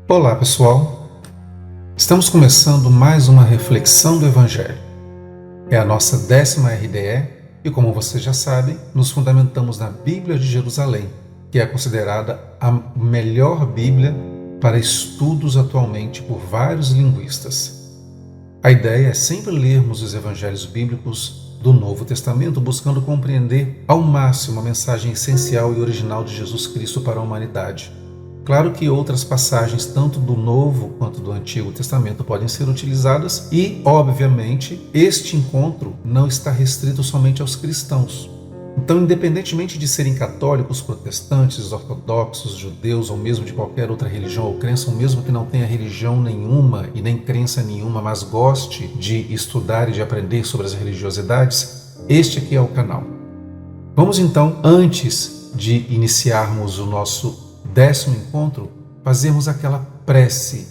Olá, pessoal. Estamos começando mais uma reflexão do Evangelho. É a nossa 10ª RDE e, como vocês já sabem, nos fundamentamos na Bíblia de Jerusalém, que é considerada a melhor Bíblia para estudos atualmente por vários linguistas. A ideia é sempre lermos os evangelhos bíblicos do Novo Testamento, buscando compreender ao máximo a mensagem essencial e original de Jesus Cristo para a humanidade. Claro que outras passagens, tanto do Novo quanto do Antigo Testamento, podem ser utilizadas e, obviamente, este encontro não está restrito somente aos cristãos. Então, independentemente de serem católicos, protestantes, ortodoxos, judeus ou mesmo de qualquer outra religião ou crença, ou mesmo que não tenha religião nenhuma e nem crença nenhuma, mas goste de estudar e de aprender sobre as religiosidades, este aqui é o canal. Vamos então, antes de iniciarmos o nosso 10º encontro, fazermos aquela prece,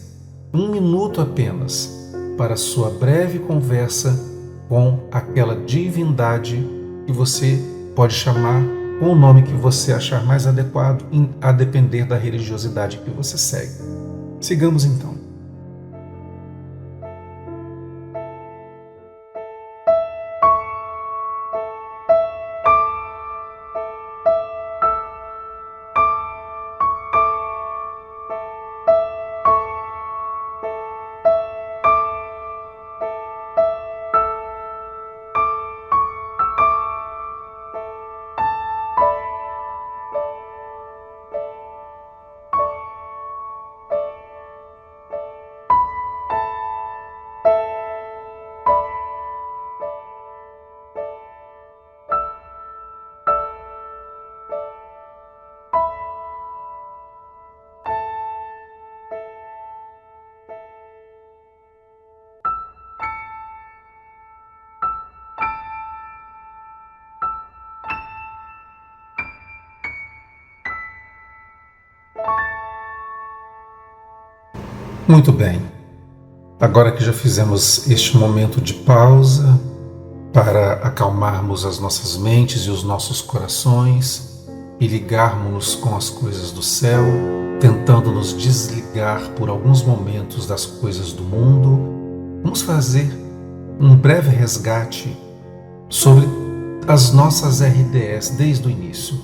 1 minuto apenas, para a sua breve conversa com aquela divindade que você pode chamar com o nome que você achar mais adequado, a depender da religiosidade que você segue. Sigamos então. Muito bem. Agora que já fizemos este momento de pausa para acalmarmos as nossas mentes e os nossos corações e ligarmos-nos com as coisas do céu, tentando nos desligar por alguns momentos das coisas do mundo, vamos fazer um breve resgate sobre as nossas RDEs desde o início.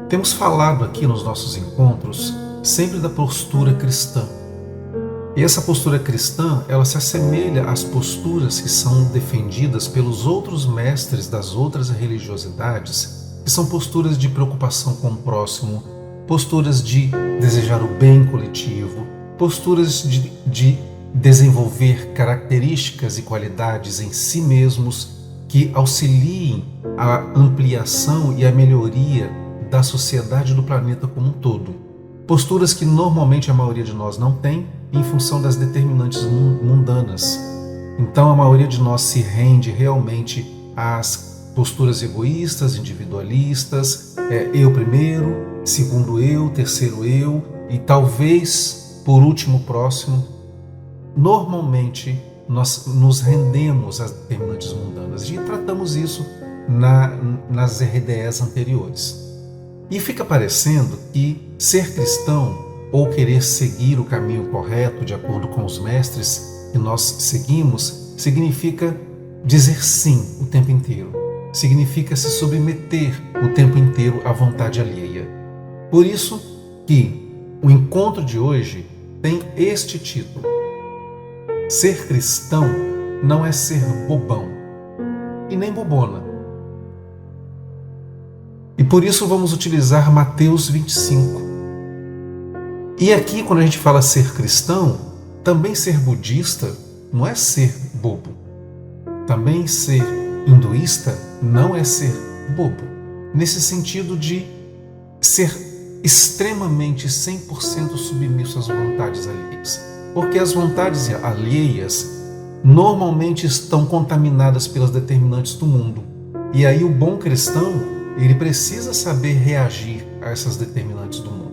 Temos falado aqui nos nossos encontros sempre da postura cristã. E essa postura cristã, ela se assemelha às posturas que são defendidas pelos outros mestres das outras religiosidades, que são posturas de preocupação com o próximo, posturas de desejar o bem coletivo, posturas de desenvolver características e qualidades em si mesmos que auxiliem a ampliação e a melhoria da sociedade e do planeta como um todo. Posturas que normalmente a maioria de nós não tem, em função das determinantes mundanas. Então a maioria de nós se rende realmente às posturas egoístas, individualistas, eu primeiro, segundo eu, terceiro eu e talvez por último próximo. Normalmente nós nos rendemos às determinantes mundanas e tratamos isso nas RDEs anteriores. E fica parecendo que ser cristão ou querer seguir o caminho correto de acordo com os mestres que nós seguimos, significa dizer sim o tempo inteiro. Significa se submeter o tempo inteiro à vontade alheia. Por isso que o encontro de hoje tem este título. Ser cristão não é ser bobão e nem bobona. E por isso vamos utilizar Mateus 25. E aqui, quando a gente fala ser cristão, também ser budista não é ser bobo. Também ser hinduísta não é ser bobo. Nesse sentido de ser extremamente 100% submisso às vontades alheias. Porque as vontades alheias normalmente estão contaminadas pelas determinantes do mundo. E aí o bom cristão, ele precisa saber reagir a essas determinantes do mundo.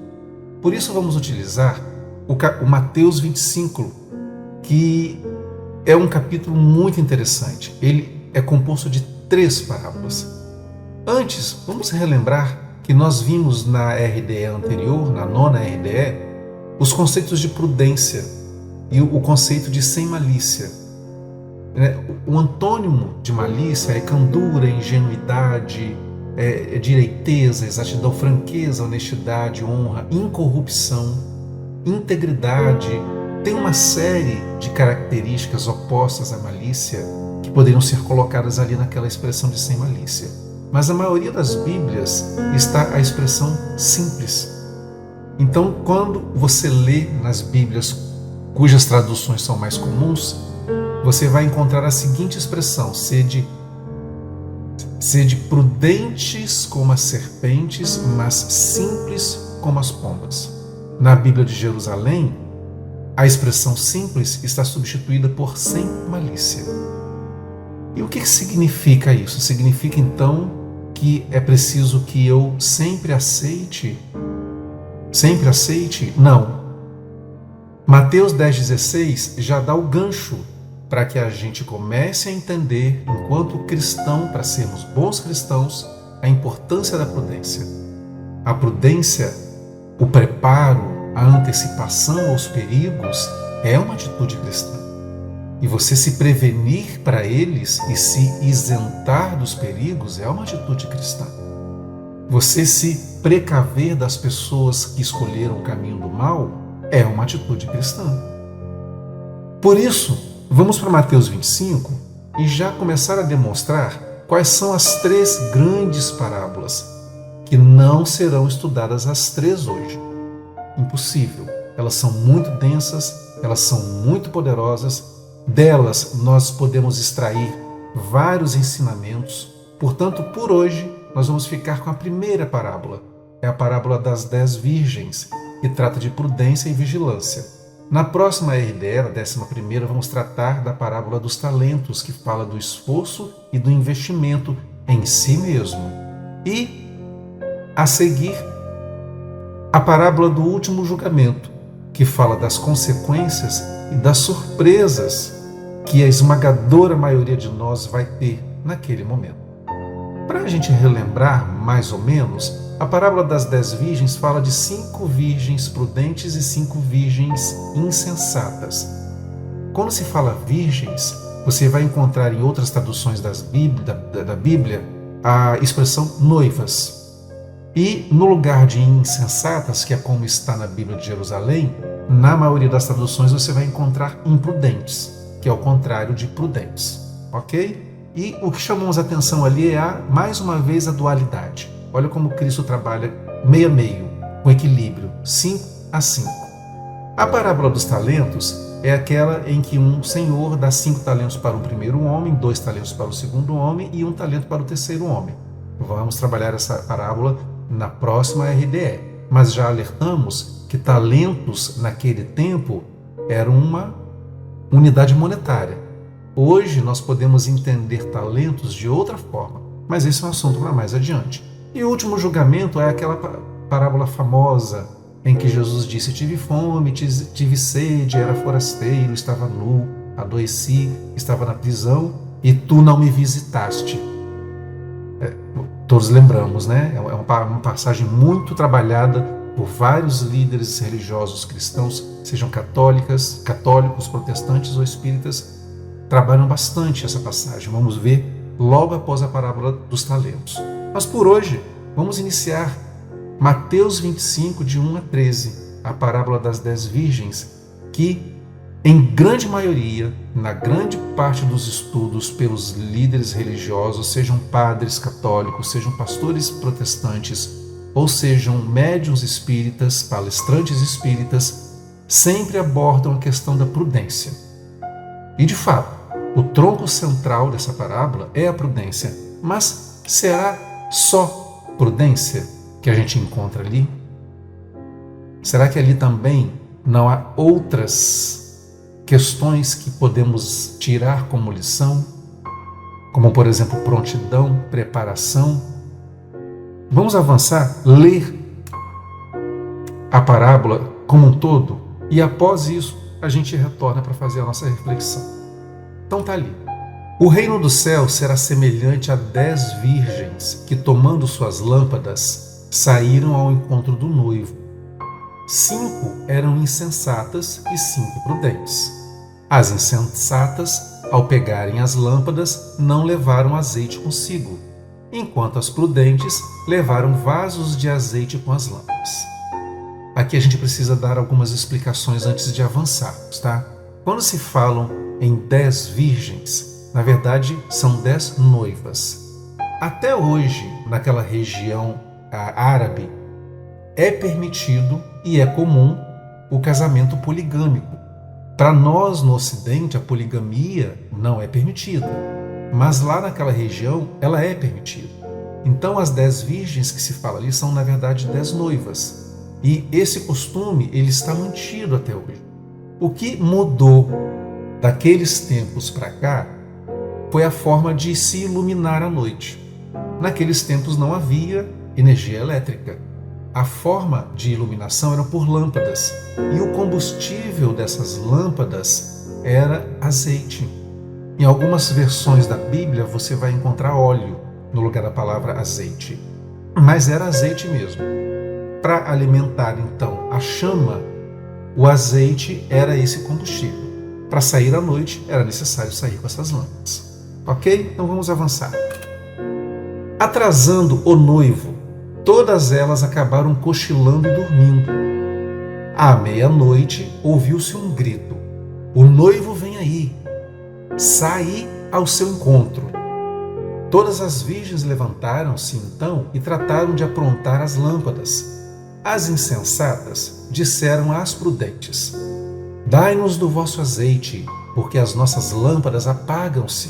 Por isso vamos utilizar o Mateus 25, que é um capítulo muito interessante. Ele é composto de 3 parábolas. Antes, vamos relembrar que nós vimos na RDE anterior, na 9ª RDE, os conceitos de prudência e o conceito de sem malícia. O antônimo de malícia é candura, ingenuidade, direiteza, exatidão, franqueza, honestidade, honra, incorrupção, integridade. Tem uma série de características opostas à malícia que poderiam ser colocadas ali naquela expressão de sem malícia. Mas a maioria das Bíblias está a expressão simples. Então, quando você lê nas Bíblias cujas traduções são mais comuns, você vai encontrar a seguinte expressão: sede prudentes como as serpentes, mas simples como as pombas. Na Bíblia de Jerusalém, a expressão simples está substituída por sem malícia. E o que significa isso? Significa então que é preciso que eu sempre aceite? Não. Mateus 10,16 já dá o gancho para que a gente comece a entender, enquanto cristão, para sermos bons cristãos, a importância da prudência. A prudência, o preparo, a antecipação aos perigos é uma atitude cristã. E você se prevenir para eles e se isentar dos perigos é uma atitude cristã. Você se precaver das pessoas que escolheram o caminho do mal é uma atitude cristã. Por isso, vamos para Mateus 25 e já começar a demonstrar quais são as 3 grandes parábolas que não serão estudadas as 3 hoje. Impossível. Elas são muito densas, elas são muito poderosas. Delas nós podemos extrair vários ensinamentos. Portanto, por hoje, nós vamos ficar com a primeira parábola. É a parábola das 10 virgens, que trata de prudência e vigilância. Na próxima RDE, na 11ª, vamos tratar da parábola dos talentos, que fala do esforço e do investimento em si mesmo. E, a seguir, a parábola do último julgamento, que fala das consequências e das surpresas que a esmagadora maioria de nós vai ter naquele momento. Para a gente relembrar mais ou menos, a parábola das 10 virgens fala de 5 virgens prudentes e 5 virgens insensatas. Quando se fala virgens, você vai encontrar em outras traduções da Bíblia a expressão noivas. E no lugar de insensatas, que é como está na Bíblia de Jerusalém, na maioria das traduções você vai encontrar imprudentes, que é o contrário de prudentes, ok? E o que chamamos a atenção ali é, mais uma vez, a dualidade. Olha como Cristo trabalha meio a meio, com equilíbrio, 5 a 5. A parábola dos talentos é aquela em que um senhor dá 5 talentos para o primeiro homem, 2 talentos para o segundo homem e 1 talento para o terceiro homem. Vamos trabalhar essa parábola na próxima RDE, mas já alertamos que talentos naquele tempo eram uma unidade monetária. Hoje nós podemos entender talentos de outra forma, mas esse é um assunto para mais adiante. E o último julgamento é aquela parábola famosa em que Jesus disse: tive fome, tive sede, era forasteiro, estava nu, adoeci, estava na prisão e tu não me visitaste. Todos lembramos, né? É uma passagem muito trabalhada por vários líderes religiosos cristãos, sejam católicos, protestantes ou espíritas, trabalham bastante essa passagem. Vamos ver logo após a parábola dos talentos. Mas por hoje, vamos iniciar Mateus 25, de 1 a 13, a parábola das 10 virgens, que, em grande maioria, na grande parte dos estudos pelos líderes religiosos, sejam padres católicos, sejam pastores protestantes, ou sejam médiuns espíritas, palestrantes espíritas, sempre abordam a questão da prudência. E, de fato, o tronco central dessa parábola é a prudência. Mas será só prudência que a gente encontra ali? Será que ali também não há outras questões que podemos tirar como lição? Como, por exemplo, prontidão, preparação? Vamos avançar, ler a parábola como um todo e, após isso, a gente retorna para fazer a nossa reflexão. Então tá ali. O reino do céu será semelhante a 10 virgens que, tomando suas lâmpadas, saíram ao encontro do noivo. 5 eram insensatas e 5 prudentes. As insensatas, ao pegarem as lâmpadas, não levaram azeite consigo, enquanto as prudentes levaram vasos de azeite com as lâmpadas. Aqui a gente precisa dar algumas explicações antes de avançarmos, tá? Quando se falam em 10 virgens, na verdade são 10 noivas. Até hoje, naquela região árabe, é permitido e é comum o casamento poligâmico. Para nós, no Ocidente, a poligamia não é permitida, mas lá naquela região ela é permitida. Então, as 10 virgens que se fala ali são, na verdade, 10 noivas. E esse costume ele está mantido até hoje. O que mudou daqueles tempos para cá foi a forma de se iluminar à noite. Naqueles tempos não havia energia elétrica. A forma de iluminação era por lâmpadas, e o combustível dessas lâmpadas era azeite. Em algumas versões da Bíblia você vai encontrar óleo no lugar da palavra azeite, mas era azeite mesmo. Para alimentar então a chama, o azeite era esse combustível. Para sair à noite era necessário sair com essas lâmpadas. Ok? Então vamos avançar. Atrasando o noivo, todas elas acabaram cochilando e dormindo. À meia-noite, ouviu-se um grito: "O noivo vem aí! Saí ao seu encontro!" Todas as virgens levantaram-se então e trataram de aprontar as lâmpadas. As insensatas disseram às prudentes: "Dai-nos do vosso azeite, porque as nossas lâmpadas apagam-se."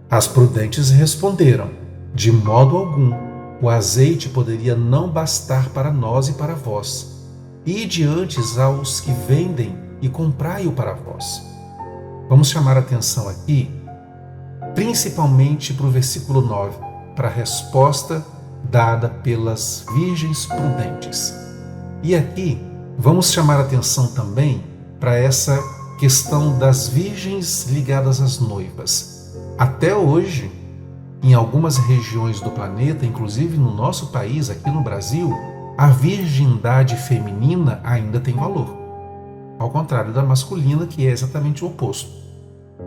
As prudentes responderam: "De modo algum. O azeite poderia não bastar para nós e para vós. Ide antes aos que vendem e comprai-o para vós." Vamos chamar a atenção aqui, principalmente para o versículo 9, para a resposta dada pelas virgens prudentes. E aqui vamos chamar a atenção também para essa questão das virgens ligadas às noivas. Até hoje, em algumas regiões do planeta, inclusive no nosso país, aqui no Brasil, a virgindade feminina ainda tem valor, ao contrário da masculina, que é exatamente o oposto.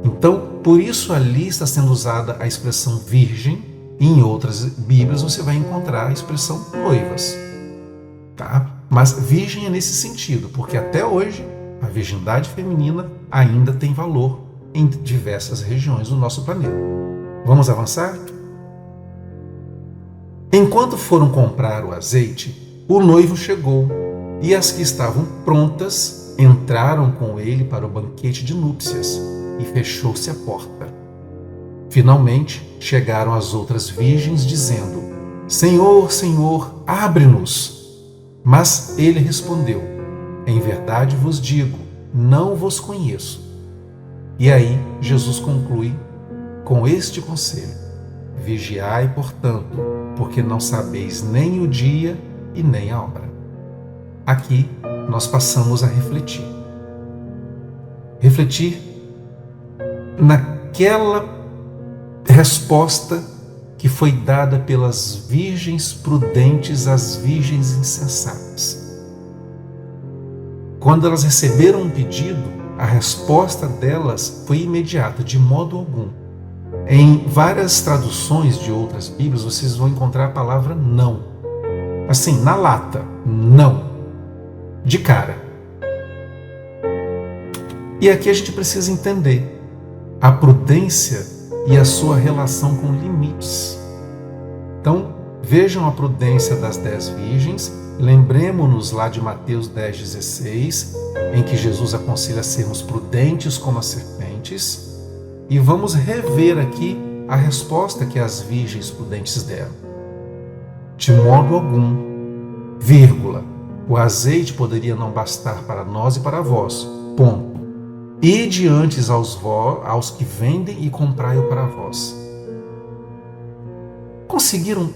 Então, por isso ali está sendo usada a expressão virgem, e em outras Bíblias você vai encontrar a expressão noivas. Tá? Mas virgem é nesse sentido, porque até hoje a virgindade feminina ainda tem valor em diversas regiões do nosso planeta. Vamos avançar? Enquanto foram comprar o azeite, o noivo chegou, e as que estavam prontas entraram com ele para o banquete de núpcias, e fechou-se a porta. Finalmente chegaram as outras virgens, dizendo: "Senhor, Senhor, abre-nos." Mas ele respondeu: "Em verdade vos digo, não vos conheço." E aí Jesus conclui com este conselho: "Vigiai, portanto, porque não sabeis nem o dia e nem a hora." Aqui nós passamos a refletir. Refletir naquela resposta que foi dada pelas virgens prudentes às virgens insensatas. Quando elas receberam um pedido, a resposta delas foi imediata, de modo algum. Em várias traduções de outras Bíblias, vocês vão encontrar a palavra não. Assim, na lata, não. De cara. E aqui a gente precisa entender a prudência e a sua relação com limites. Então, vejam a prudência das 10 virgens, lembremos-nos lá de Mateus 10,16, em que Jesus aconselha a sermos prudentes como as serpentes, e vamos rever aqui a resposta que as virgens prudentes deram. De modo algum, vírgula, o azeite poderia não bastar para nós e para vós, ponto. Ide antes aos que vendem e comprai-o para vós. Conseguiram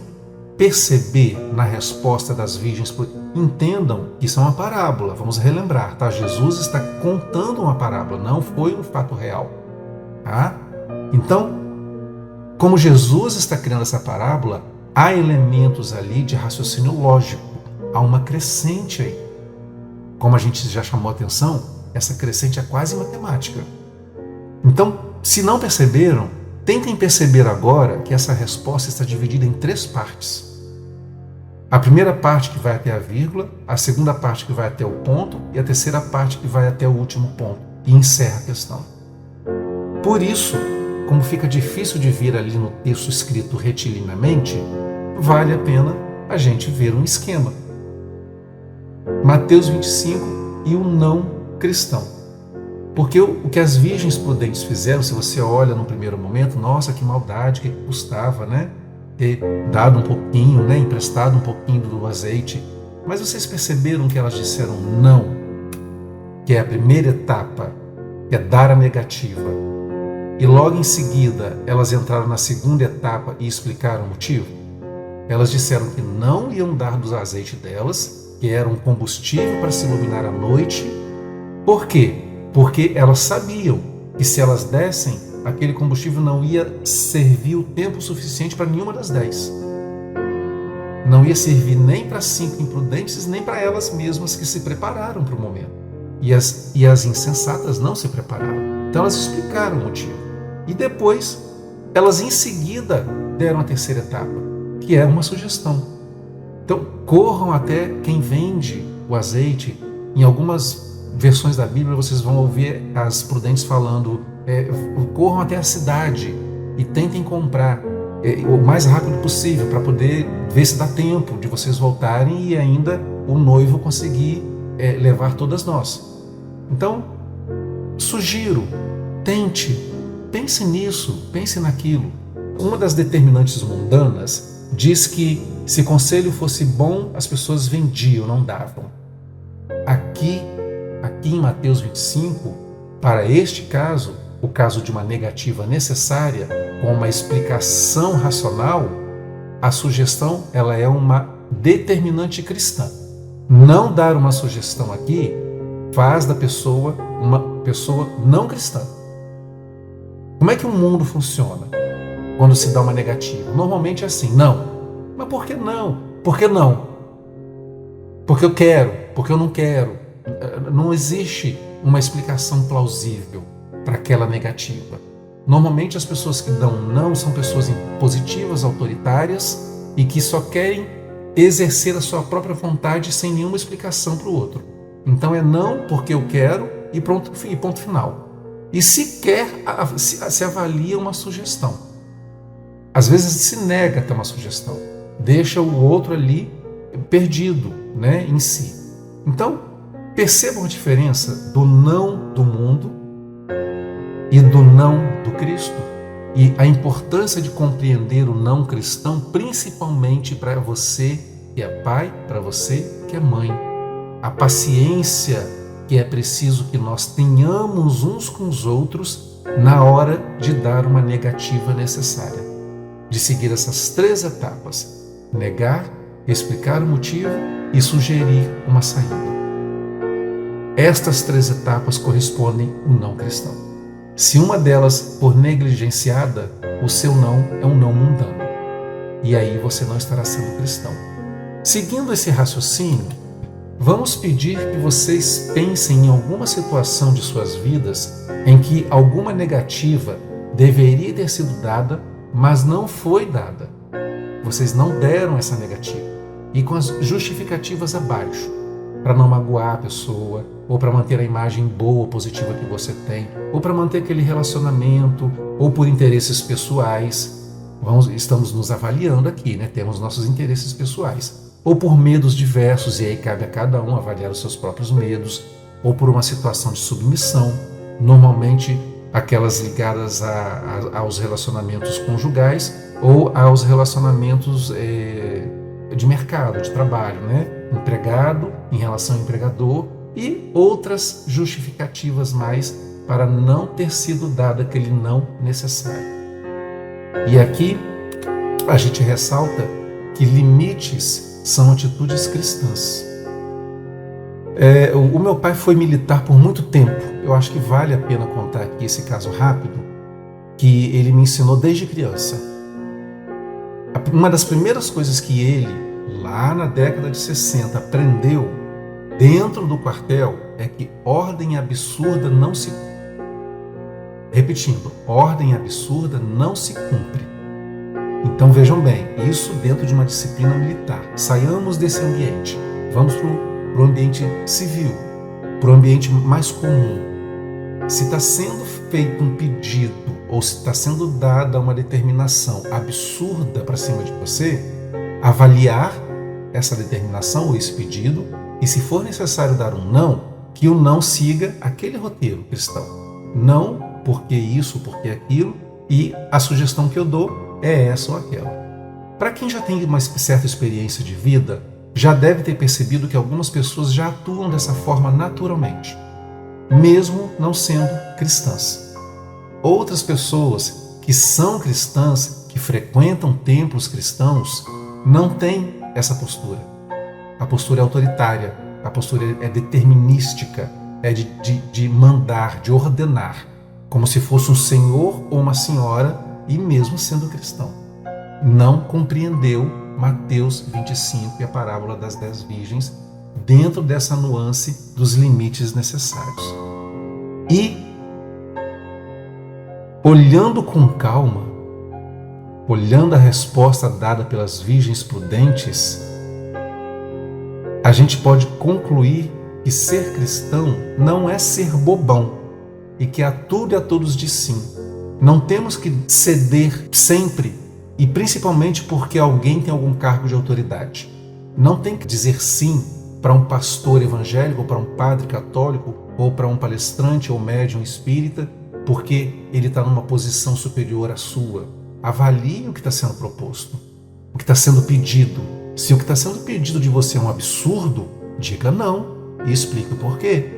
perceber na resposta das virgens? Entendam que isso é uma parábola, vamos relembrar, tá? Jesus está contando uma parábola, não foi um fato real. Tá? Então, como Jesus está criando essa parábola, há elementos ali de raciocínio lógico, há uma crescente aí. como a gente já chamou a atenção, essa crescente é quase matemática. Então, se não perceberam, tentem perceber agora que essa resposta está dividida em 3 partes. A primeira parte que vai até a vírgula, a segunda parte que vai até o ponto e a terceira parte que vai até o último ponto e encerra a questão. Por isso, como fica difícil de ver ali no texto escrito retilinamente, vale a pena a gente ver um esquema. Mateus 25 e o não cristão. Porque o que as virgens prudentes fizeram, se você olha no primeiro momento, nossa, que maldade, que custava, né? Ter dado um pouquinho, né? Emprestado um pouquinho do azeite. Mas vocês perceberam que elas disseram não, que é a primeira etapa, que é dar a negativa. E logo em seguida, elas entraram na segunda etapa e explicaram o motivo. Elas disseram que não iam dar do azeite delas, que era um combustível para se iluminar à noite. Por quê? Porque elas sabiam que se elas dessem, aquele combustível não ia servir o tempo suficiente para nenhuma das 10. Não ia servir nem para 5 imprudentes, nem para elas mesmas que se prepararam para o momento. E as insensatas não se prepararam. Então elas explicaram o motivo. E depois, elas em seguida deram a terceira etapa, que é uma sugestão. Então, corram até quem vende o azeite. Em algumas versões da Bíblia vocês vão ouvir as prudentes falando, corram até a cidade e tentem comprar o mais rápido possível para poder ver se dá tempo de vocês voltarem e ainda o noivo conseguir levar todas nós. Então, sugiro, tente, pense nisso, pense naquilo. Uma das determinantes mundanas diz que se conselho fosse bom, as pessoas vendiam, não davam. Aqui em Mateus 25, para este caso, o caso de uma negativa necessária, com uma explicação racional, a sugestão ela é uma determinante cristã. Não dar uma sugestão aqui faz da pessoa uma pessoa não cristã. Como é que o mundo funciona quando se dá uma negativa? Normalmente é assim, não. Mas por que não? Por que não? Porque eu quero, porque eu não quero. Não existe uma explicação plausível para aquela negativa. Normalmente as pessoas que dão não são pessoas impositivas, autoritárias e que só querem exercer a sua própria vontade sem nenhuma explicação para o outro. Então é não porque eu quero e ponto final. E sequer se avalia uma sugestão. Às vezes se nega até uma sugestão. Deixa o outro ali perdido, né, em si. Então, percebam a diferença do não do mundo e do não do Cristo. E a importância de compreender o não cristão, principalmente para você que é pai, para você que é mãe. A paciência que é preciso que nós tenhamos uns com os outros na hora de dar uma negativa necessária. De seguir essas 3 etapas: negar, explicar o motivo e sugerir uma saída. Estas 3 etapas correspondem ao não cristão. Se uma delas for negligenciada, o seu não é um não mundano. E aí você não estará sendo cristão. Seguindo esse raciocínio, vamos pedir que vocês pensem em alguma situação de suas vidas em que alguma negativa deveria ter sido dada, mas não foi dada. Vocês não deram essa negativa. E com as justificativas abaixo, para não magoar a pessoa, ou para manter a imagem boa, positiva que você tem, ou para manter aquele relacionamento, ou por interesses pessoais. Estamos nos avaliando aqui, né? Temos nossos interesses pessoais. Ou por medos diversos, e aí cabe a cada um avaliar os seus próprios medos, ou por uma situação de submissão, normalmente aquelas ligadas aos relacionamentos conjugais ou aos relacionamentos de mercado, de trabalho, né? Empregado em relação ao empregador e outras justificativas mais para não ter sido dado aquele não necessário. E aqui a gente ressalta que limites são atitudes cristãs. O meu pai foi militar por muito tempo. Eu acho que vale a pena contar aqui esse caso rápido, que ele me ensinou desde criança. Uma das primeiras coisas que ele, lá na década de 60, aprendeu dentro do quartel é que ordem absurda não se... Repetindo, ordem absurda não se cumpre. Então vejam bem, isso dentro de uma disciplina militar. Saiamos desse ambiente, vamos para o ambiente civil, para o ambiente mais comum. Se está sendo feito um pedido ou se está sendo dada uma determinação absurda para cima de você, avaliar essa determinação ou esse pedido e, se for necessário dar um não, que o não siga aquele roteiro cristão. Não porque isso, porque aquilo, e a sugestão que eu dou é essa ou aquela. Para quem já tem uma certa experiência de vida, já deve ter percebido que algumas pessoas já atuam dessa forma naturalmente, mesmo não sendo cristãs. Outras pessoas que são cristãs, que frequentam templos cristãos, não têm essa postura. A postura é autoritária, a postura é determinística, é de mandar, de ordenar, como se fosse um senhor ou uma senhora, e mesmo sendo cristão. Não compreendeu Mateus 25 e a parábola das 10 virgens dentro dessa nuance dos limites necessários. E, olhando com calma, olhando a resposta dada pelas virgens prudentes, a gente pode concluir que ser cristão não é ser bobão e que a tudo e a todos diz sim. Não temos que ceder sempre, e principalmente porque alguém tem algum cargo de autoridade. Não tem que dizer sim para um pastor evangélico, ou para um padre católico, ou para um palestrante ou médium espírita, porque ele está numa posição superior à sua. Avalie o que está sendo proposto, o que está sendo pedido. Se o que está sendo pedido de você é um absurdo, diga não e explique o porquê.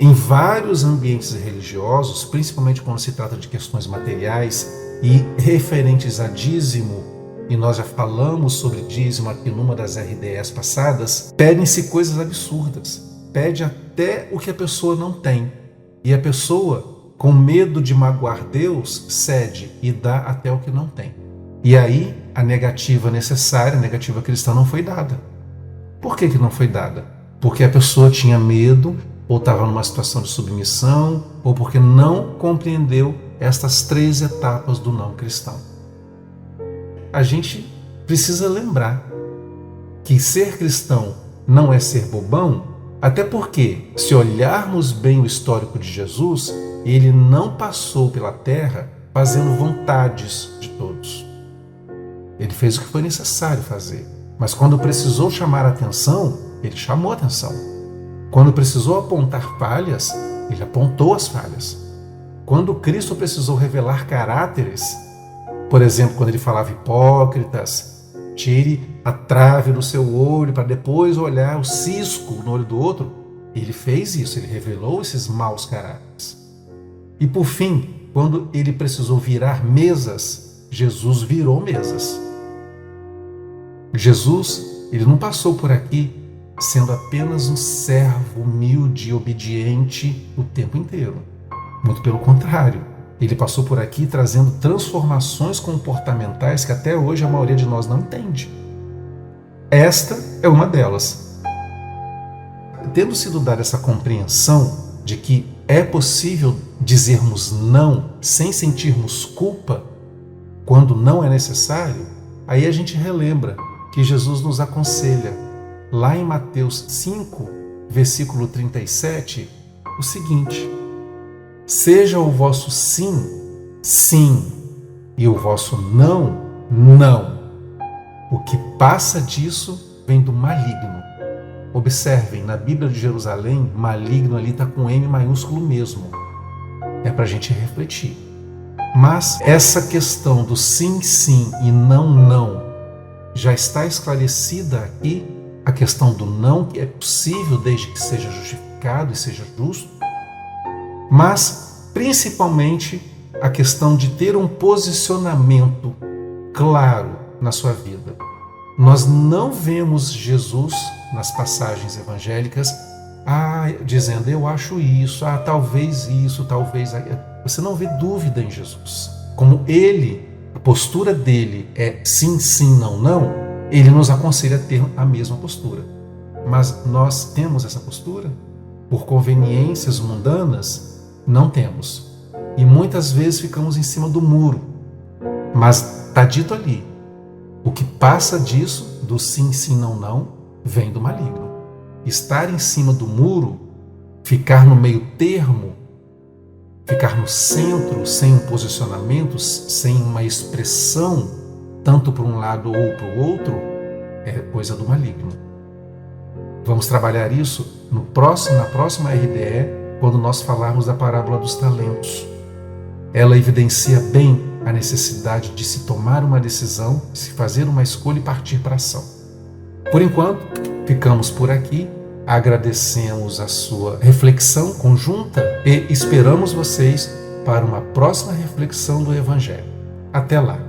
Em vários ambientes religiosos, principalmente quando se trata de questões materiais e referentes a dízimo, e nós já falamos sobre dízimo aqui numa das RDS passadas, pedem-se coisas absurdas. Pede até o que a pessoa não tem. E a pessoa, com medo de magoar Deus, cede e dá até o que não tem. E aí, a negativa necessária, a negativa cristã não foi dada. Por que não foi dada? Porque a pessoa tinha medo, ou estava numa situação de submissão, ou porque não compreendeu estas 3 etapas do não cristão. A gente precisa lembrar que ser cristão não é ser bobão, até porque, se olharmos bem o histórico de Jesus, ele não passou pela terra fazendo vontades de todos. Ele fez o que foi necessário fazer, mas quando precisou chamar a atenção, ele chamou a atenção. Quando precisou apontar falhas, ele apontou as falhas. Quando Cristo precisou revelar caráteres, por exemplo, quando ele falava hipócritas, tire a trave do seu olho para depois olhar o cisco no olho do outro, ele fez isso, ele revelou esses maus caráteres. E por fim, quando ele precisou virar mesas, Jesus virou mesas. Jesus, ele não passou por aqui sendo apenas um servo humilde e obediente o tempo inteiro. Muito pelo contrário, ele passou por aqui trazendo transformações comportamentais que até hoje a maioria de nós não entende. Esta é uma delas. Tendo sido dada essa compreensão de que é possível dizermos não sem sentirmos culpa quando não é necessário, aí a gente relembra que Jesus nos aconselha lá em Mateus 5, versículo 37, o seguinte: seja o vosso sim, sim, e o vosso não, não. O que passa disso vem do maligno. Observem, na Bíblia de Jerusalém, maligno ali está com M maiúsculo mesmo. É para a gente refletir. Mas essa questão do sim, sim e não, não, já está esclarecida aqui. A questão do não, que é possível desde que seja justificado e seja justo, mas principalmente a questão de ter um posicionamento claro na sua vida. Nós não vemos Jesus nas passagens evangélicas dizendo eu acho isso, talvez isso, talvez aquilo. Você não vê dúvida em Jesus. Como ele, a postura dele é sim, sim, não, não, ele nos aconselha a ter a mesma postura. Mas nós temos essa postura? Por conveniências mundanas, não temos. E muitas vezes ficamos em cima do muro. Mas está dito ali, o que passa disso, do sim, sim, não, não, vem do maligno. Estar em cima do muro, ficar no meio termo, ficar no centro, sem um posicionamento, sem uma expressão, tanto para um lado ou para o outro, é coisa do maligno. Vamos trabalhar isso na próxima RDE, quando nós falarmos da parábola dos talentos. Ela evidencia bem a necessidade de se tomar uma decisão, de se fazer uma escolha e partir para a ação. Por enquanto, ficamos por aqui, agradecemos a sua reflexão conjunta e esperamos vocês para uma próxima reflexão do Evangelho. Até lá!